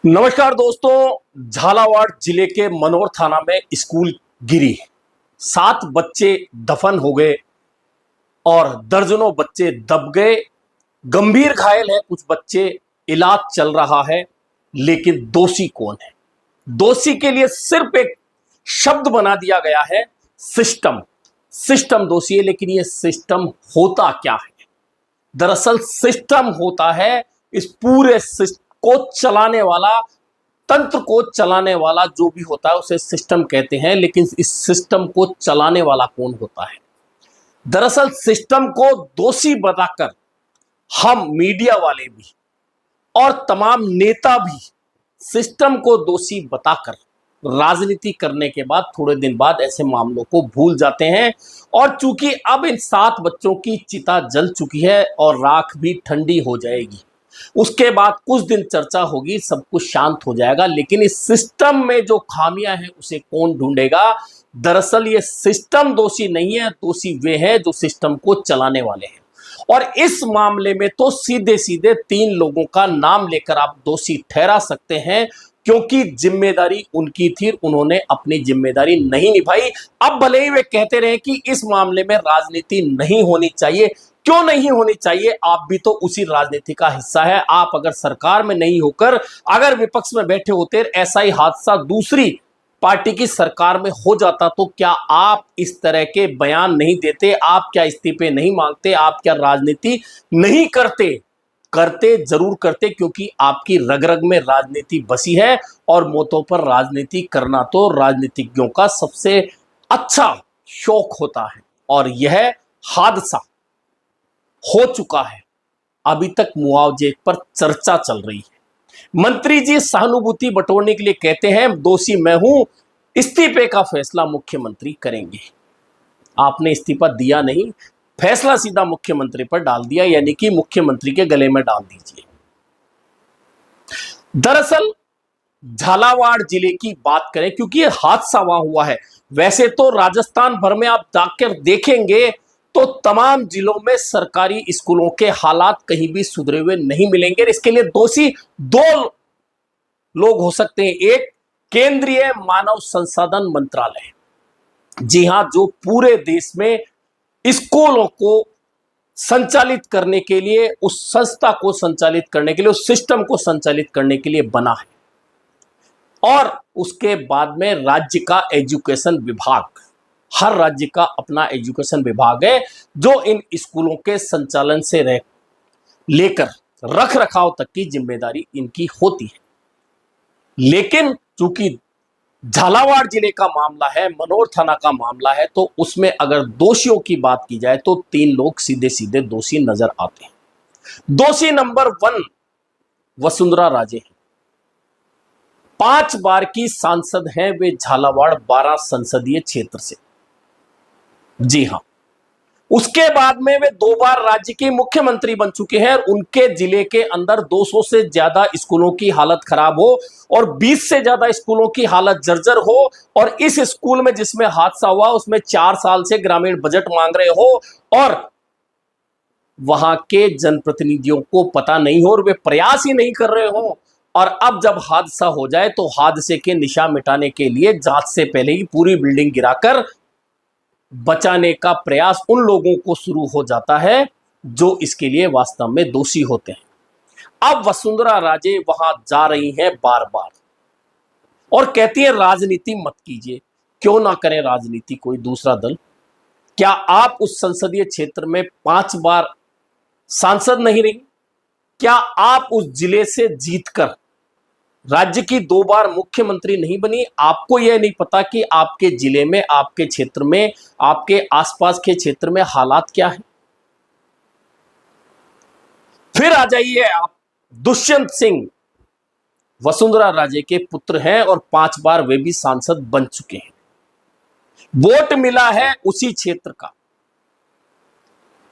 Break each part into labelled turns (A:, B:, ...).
A: नमस्कार दोस्तों, झालावाड़ जिले के मनोर थाना में स्कूल गिरी, 7 बच्चे दफन हो गए और दर्जनों बच्चे दब गए। गंभीर घायल है कुछ बच्चे, इलाज चल रहा है। लेकिन दोषी कौन है? दोषी के लिए सिर्फ एक शब्द बना दिया गया है, सिस्टम। सिस्टम दोषी है, लेकिन ये सिस्टम होता क्या है? दरअसल सिस्टम होता है इस पूरे को चलाने वाला, तंत्र को चलाने वाला जो भी होता है उसे सिस्टम कहते हैं। लेकिन इस सिस्टम को चलाने वाला कौन होता है? दरअसल सिस्टम को दोषी बताकर हम मीडिया वाले भी और तमाम नेता भी सिस्टम को दोषी बताकर राजनीति करने के बाद थोड़े दिन बाद ऐसे मामलों को भूल जाते हैं। और चूंकि अब इन 7 बच्चों की चिता जल चुकी है और राख भी ठंडी हो जाएगी, उसके बाद कुछ दिन चर्चा होगी, सब कुछ शांत हो जाएगा। लेकिन इस सिस्टम में जो खामियां हैं उसे कौन ढूंढेगा? दरअसल ये सिस्टम दोषी नहीं है, दोषी वे हैं जो सिस्टम को चलाने वाले हैं। और इस मामले में तो सीधे सीधे 3 लोगों का नाम लेकर आप दोषी ठहरा सकते हैं, क्योंकि जिम्मेदारी उनकी थी, उन्होंने अपनी जिम्मेदारी नहीं निभाई। अब भले ही वे कहते रहे कि इस मामले में राजनीति नहीं होनी चाहिए। क्यों नहीं होनी चाहिए? आप भी तो उसी राजनीति का हिस्सा है। आप अगर सरकार में नहीं होकर अगर विपक्ष में बैठे होते, ऐसा ही हादसा दूसरी पार्टी की सरकार में हो जाता तो क्या आप इस तरह के बयान नहीं देते? आप क्या इस्तीफे नहीं मांगते? आप क्या राजनीति नहीं करते? करते जरूर करते, क्योंकि आपकी रग रग में राजनीति बसी है और मौतों पर राजनीति करना तो राजनीतिज्ञों का सबसे अच्छा शौक होता है। और यह हादसा हो चुका है, अभी तक मुआवजे पर चर्चा चल रही है। मंत्री जी सहानुभूति बटोरने के लिए कहते हैं दोषी मैं हूं, इस्तीफे का फैसला मुख्यमंत्री करेंगे। आपने इस्तीफा दिया नहीं, फैसला सीधा मुख्यमंत्री पर डाल दिया, यानी कि मुख्यमंत्री के गले में डाल दीजिए। दरअसल झालावाड़ जिले की बात करें, क्योंकि यह हादसा वहां हुआ है। वैसे तो राजस्थान भर में आप जाकर देखेंगे तो तमाम जिलों में सरकारी स्कूलों के हालात कहीं भी सुधरे हुए नहीं मिलेंगे। इसके लिए दोषी 2 लोग हो सकते हैं। एक, केंद्रीय मानव संसाधन मंत्रालय, जी हां, जो पूरे देश में स्कूलों को संचालित करने के लिए, उस संस्था को संचालित करने के लिए, उस सिस्टम को संचालित करने के लिए बना है। और उसके बाद में राज्य का एजुकेशन विभाग, हर राज्य का अपना एजुकेशन विभाग है जो इन स्कूलों के संचालन से लेकर रख रखाव तक की जिम्मेदारी इनकी होती है। लेकिन चूंकि झालावाड़ जिले का मामला है, मनोर थाना का मामला है, तो उसमें अगर दोषियों की बात की जाए तो 3 लोग सीधे सीधे दोषी नजर आते हैं। दोषी नंबर 1 वसुंधरा राजे हैं। 5 बार की सांसद हैं वे, झालावाड़ 12 संसदीय क्षेत्र से। जी हां, उसके बाद में वे 2 बार राज्य के मुख्यमंत्री बन चुके हैं। उनके जिले के अंदर 200 से ज्यादा स्कूलों की हालत खराब हो और 20 से ज्यादा स्कूलों की हालत जर्जर हो, और इस स्कूल में जिसमें हादसा हुआ उसमें 4 साल से ग्रामीण बजट मांग रहे हो और वहां के जनप्रतिनिधियों को पता नहीं हो और वे प्रयास ही नहीं कर रहे हो। और अब जब हादसा हो जाए तो हादसे के निशान मिटाने के लिए जांच से पहले ही पूरी बिल्डिंग गिराकर बचाने का प्रयास उन लोगों को शुरू हो जाता है जो इसके लिए वास्तव में दोषी होते हैं। अब वसुंधरा राजे वहां जा रही हैं बार बार और कहती है राजनीति मत कीजिए। क्यों ना करें राजनीति कोई दूसरा दल? क्या आप उस संसदीय क्षेत्र में 5 बार सांसद नहीं रही? क्या आप उस जिले से जीतकर राज्य की 2 बार मुख्यमंत्री नहीं बनी? आपको यह नहीं पता कि आपके जिले में, आपके क्षेत्र में, आपके आसपास के क्षेत्र में हालात क्या है? फिर आ जाइए आप, दुष्यंत सिंह वसुंधरा राजे के पुत्र हैं और 5 बार वे भी सांसद बन चुके हैं। वोट मिला है उसी क्षेत्र का।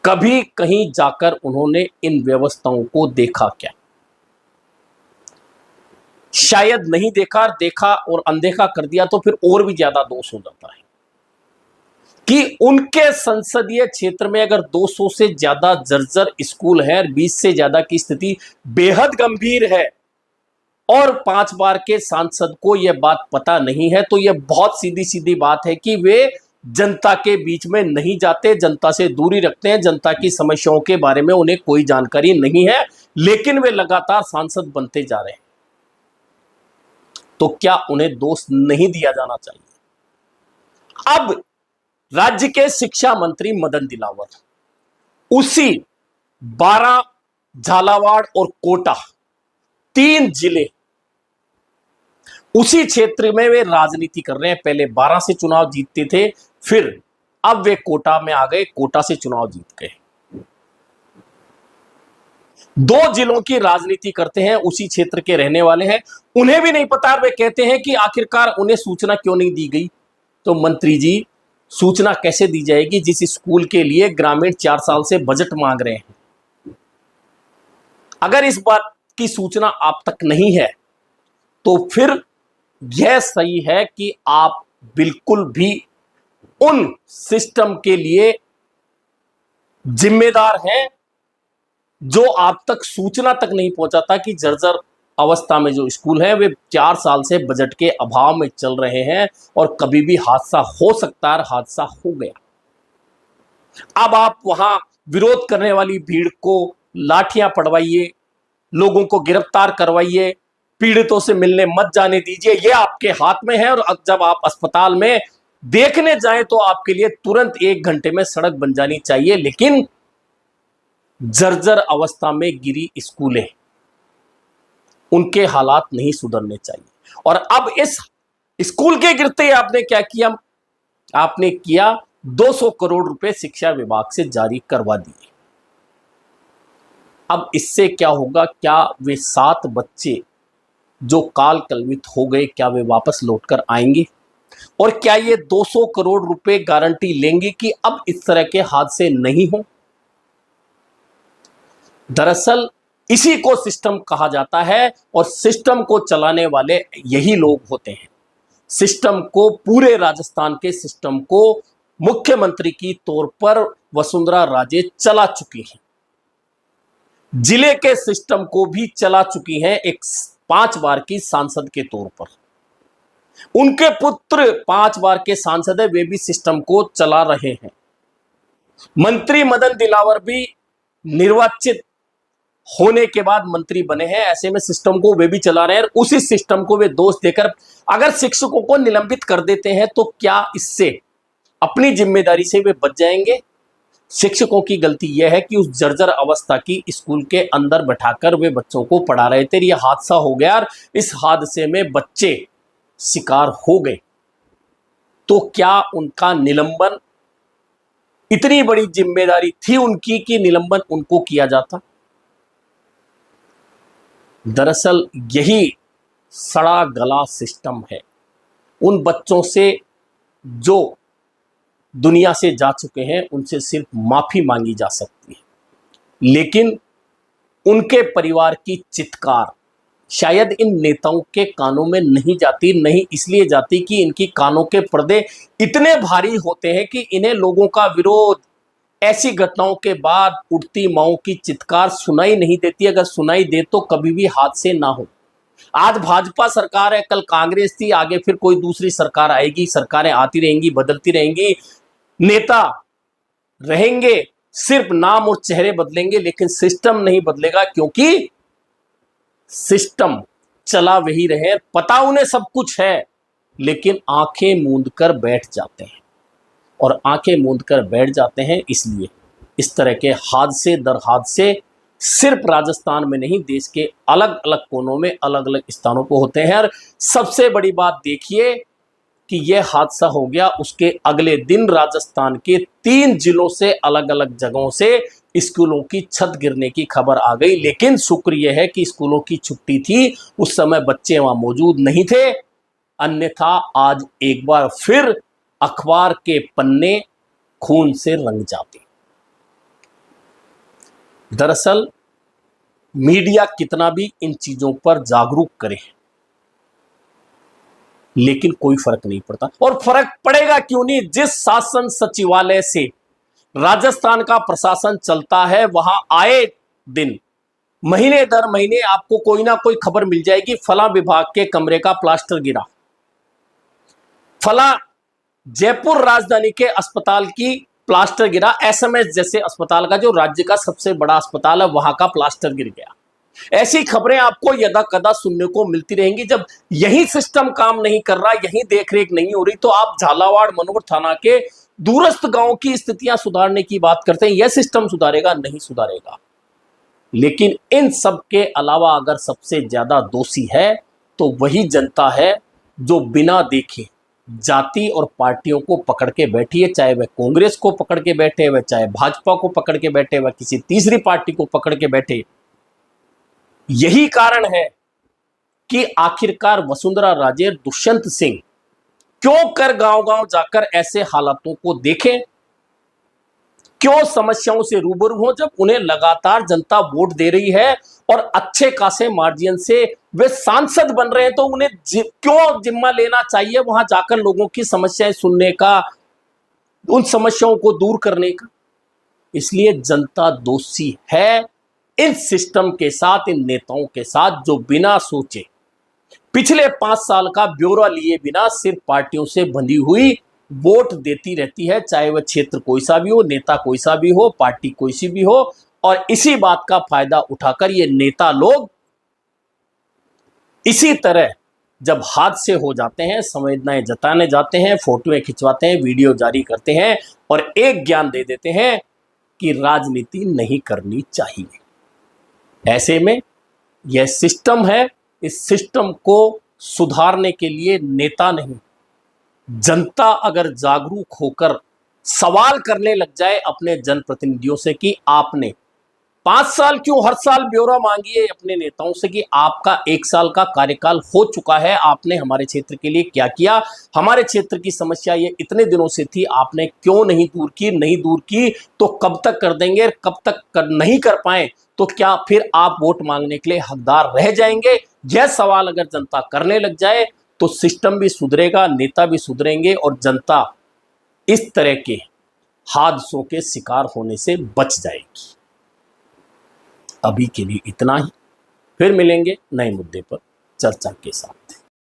A: कभी कहीं जाकर उन्होंने इन व्यवस्थाओं को देखा क्या? शायद नहीं देखा, देखा और अनदेखा कर दिया तो फिर और भी ज्यादा दोष हो जाता है कि उनके संसदीय क्षेत्र में अगर 200 से ज्यादा जर्जर स्कूल है, 20 से ज्यादा की स्थिति बेहद गंभीर है, और 5 बार के सांसद को यह बात पता नहीं है, तो यह बहुत सीधी सीधी बात है कि वे जनता के बीच में नहीं जाते, जनता से दूरी रखते हैं, जनता की समस्याओं के बारे में उन्हें कोई जानकारी नहीं है, लेकिन वे लगातार सांसद बनते जा रहे हैं। तो क्या उन्हें दोष नहीं दिया जाना चाहिए? अब राज्य के शिक्षा मंत्री मदन दिलावर उसी 12, झालावाड़ और कोटा, 3 जिले, उसी क्षेत्र में वे राजनीति कर रहे हैं। पहले 12 से चुनाव जीतते थे, फिर अब वे कोटा में आ गए, कोटा से चुनाव जीत गए। 2 जिलों की राजनीति करते हैं, उसी क्षेत्र के रहने वाले हैं, उन्हें भी नहीं पता। वे कहते हैं कि आखिरकार उन्हें सूचना क्यों नहीं दी गई। तो मंत्री जी, सूचना कैसे दी जाएगी जिस स्कूल के लिए ग्रामीण 4 साल से बजट मांग रहे हैं? अगर इस बात की सूचना आप तक नहीं है तो फिर यह सही है कि आप बिल्कुल भी उन सिस्टम के लिए जिम्मेदार हैं जो आप तक सूचना तक नहीं पहुंचाता कि जर्जर अवस्था में जो स्कूल है वे 4 साल से बजट के अभाव में चल रहे हैं और कभी भी हादसा हो सकता है, हादसा हो गया। अब आप वहां विरोध करने वाली भीड़ को लाठियां पड़वाइए, लोगों को गिरफ्तार करवाइए, पीड़ितों से मिलने मत जाने दीजिए, यह आपके हाथ में है। और जब आप अस्पताल में देखने जाएं तो आपके लिए तुरंत 1 घंटे में सड़क बन जानी चाहिए, लेकिन जर्जर अवस्था में गिरी स्कूलें, उनके हालात नहीं सुधरने चाहिए। और अब इस स्कूल के गिरते आपने क्या किया? आपने किया 200 करोड़ रुपए शिक्षा विभाग से जारी करवा दिए। अब इससे क्या होगा? क्या वे 7 बच्चे जो काल कलवित हो गए, क्या वे वापस लौटकर आएंगे? और क्या ये 200 करोड़ रुपए गारंटी लेंगे कि अब इस तरह के हादसे नहीं हो? दरअसल इसी को सिस्टम कहा जाता है और सिस्टम को चलाने वाले यही लोग होते हैं। सिस्टम को, पूरे राजस्थान के सिस्टम को मुख्यमंत्री की तौर पर वसुंधरा राजे चला चुकी हैं। जिले के सिस्टम को भी चला चुकी हैं एक 5 बार की सांसद के तौर पर। उनके पुत्र 5 बार के सांसद है, वे भी सिस्टम को चला रहे हैं। मंत्री मदन दिलावर भी निर्वाचित होने के बाद मंत्री बने हैं, ऐसे में सिस्टम को वे भी चला रहे हैं। उसी सिस्टम को वे दोष देकर अगर शिक्षकों को निलंबित कर देते हैं तो क्या इससे अपनी जिम्मेदारी से वे बच जाएंगे? शिक्षकों की गलती यह है कि उस जर्जर अवस्था की स्कूल के अंदर बैठाकर वे बच्चों को पढ़ा रहे थे। यह हादसा हो गया और इस हादसे में बच्चे शिकार हो गए। तो क्या उनका निलंबन, इतनी बड़ी जिम्मेदारी थी उनकी कि निलंबन उनको किया जाता? दरअसल यही सड़ा गला सिस्टम है। उन बच्चों से जो दुनिया से जा चुके हैं उनसे सिर्फ माफी मांगी जा सकती है, लेकिन उनके परिवार की चित्कार शायद इन नेताओं के कानों में नहीं जाती। नहीं इसलिए जाती कि इनकी कानों के पर्दे इतने भारी होते हैं कि इन्हें लोगों का विरोध, ऐसी घटनाओं के बाद उठती माओं की चित्कार सुनाई नहीं देती। अगर सुनाई दे तो कभी भी हादसे ना हो। आज भाजपा सरकार है, कल कांग्रेस थी, आगे फिर कोई दूसरी सरकार आएगी। सरकारें आती रहेंगी, बदलती रहेंगी, नेता रहेंगे, सिर्फ नाम और चेहरे बदलेंगे, लेकिन सिस्टम नहीं बदलेगा, क्योंकि सिस्टम चला वही रहे। पता उन्हें सब कुछ है, लेकिन आंखें मूंद कर बैठ जाते हैं। और आंखें मूंद कर बैठ जाते हैं इसलिए इस तरह के हादसे दर हादसे सिर्फ राजस्थान में नहीं, देश के अलग अलग कोनों में, अलग अलग स्थानों पर होते हैं। और सबसे बड़ी बात देखिए कि यह हादसा हो गया, उसके अगले दिन राजस्थान के 3 जिलों से, अलग अलग जगहों से स्कूलों की छत गिरने की खबर आ गई। लेकिन शुक्र यह है कि स्कूलों की छुट्टी थी, उस समय बच्चे वहां मौजूद नहीं थे, अन्यथा आज एक बार फिर अखबार के पन्ने खून से रंग जाते। दरअसल मीडिया कितना भी इन चीजों पर जागरूक करे, लेकिन कोई फर्क नहीं पड़ता। और फर्क पड़ेगा क्यों नहीं? जिस शासन सचिवालय से राजस्थान का प्रशासन चलता है, वहां आए दिन महीने दर महीने आपको कोई ना कोई खबर मिल जाएगी, फला विभाग के कमरे का प्लास्टर गिरा, फला जयपुर राजधानी के अस्पताल की प्लास्टर गिरा, एसएमएस जैसे अस्पताल का जो राज्य का सबसे बड़ा अस्पताल है वहां का प्लास्टर गिर गया। ऐसी खबरें आपको यदा कदा सुनने को मिलती रहेंगी। जब यही सिस्टम काम नहीं कर रहा, यही देखरेख नहीं हो रही, तो आप झालावाड़ मनोर थाना के दूरस्थ गांव की स्थितियां सुधारने की बात करते हैं। यह सिस्टम सुधारेगा? नहीं सुधारेगा। लेकिन इन सब के अलावा अगर सबसे ज्यादा दोषी है तो वही जनता है जो बिना देखे जाति और पार्टियों को पकड़ के बैठी है, चाहे वह कांग्रेस को पकड़ के बैठे, वह चाहे भाजपा को पकड़ के बैठे, वह किसी तीसरी पार्टी को पकड़ के बैठे। यही कारण है कि आखिरकार वसुंधरा राजे, दुष्यंत सिंह क्यों कर गांव-गांव जाकर ऐसे हालातों को देखें, क्यों समस्याओं से रूबरू हो, जब उन्हें लगातार जनता वोट दे रही है और अच्छे खासे मार्जिन से वे सांसद बन रहे हैं, तो उन्हें क्यों जिम्मा लेना चाहिए वहां जाकर लोगों की समस्याएं सुनने का, उन समस्याओं को दूर करने का। इसलिए जनता दोषी है इन सिस्टम के साथ, इन नेताओं के साथ जो बिना सोचे पिछले 5 साल का ब्यौरा लिए बिना सिर्फ पार्टियों से बंधी हुई वोट देती रहती है, चाहे वह क्षेत्र कोई सा भी हो, नेता कोई सा भी हो, पार्टी कोई सी भी हो। और इसी बात का फायदा उठाकर ये नेता लोग इसी तरह जब हादसे हो जाते हैं, संवेदनाएं जताने जाते हैं, फोटोएं खिंचवाते हैं, वीडियो जारी करते हैं और एक ज्ञान दे देते हैं कि राजनीति नहीं करनी चाहिए। ऐसे में यह सिस्टम है, इस सिस्टम को सुधारने के लिए नेता नहीं, जनता अगर जागरूक होकर सवाल करने लग जाए अपने जनप्रतिनिधियों से कि आपने 5 साल क्यों हर साल ब्यौरा मांगिए अपने नेताओं से कि आपका 1 साल का कार्यकाल हो चुका है, आपने हमारे क्षेत्र के लिए क्या किया, हमारे क्षेत्र की समस्या ये इतने दिनों से थी, आपने क्यों नहीं दूर की, नहीं दूर की तो कब तक कर देंगे, कब तक नहीं कर पाए तो क्या फिर आप वोट मांगने के लिए हकदार रह जाएंगे। यह सवाल अगर जनता करने लग जाए तो सिस्टम भी सुधरेगा, नेता भी सुधरेंगे और जनता इस तरह के हादसों के शिकार होने से बच जाएगी। अभी के लिए इतना ही, फिर मिलेंगे नए मुद्दे पर चर्चा के साथ।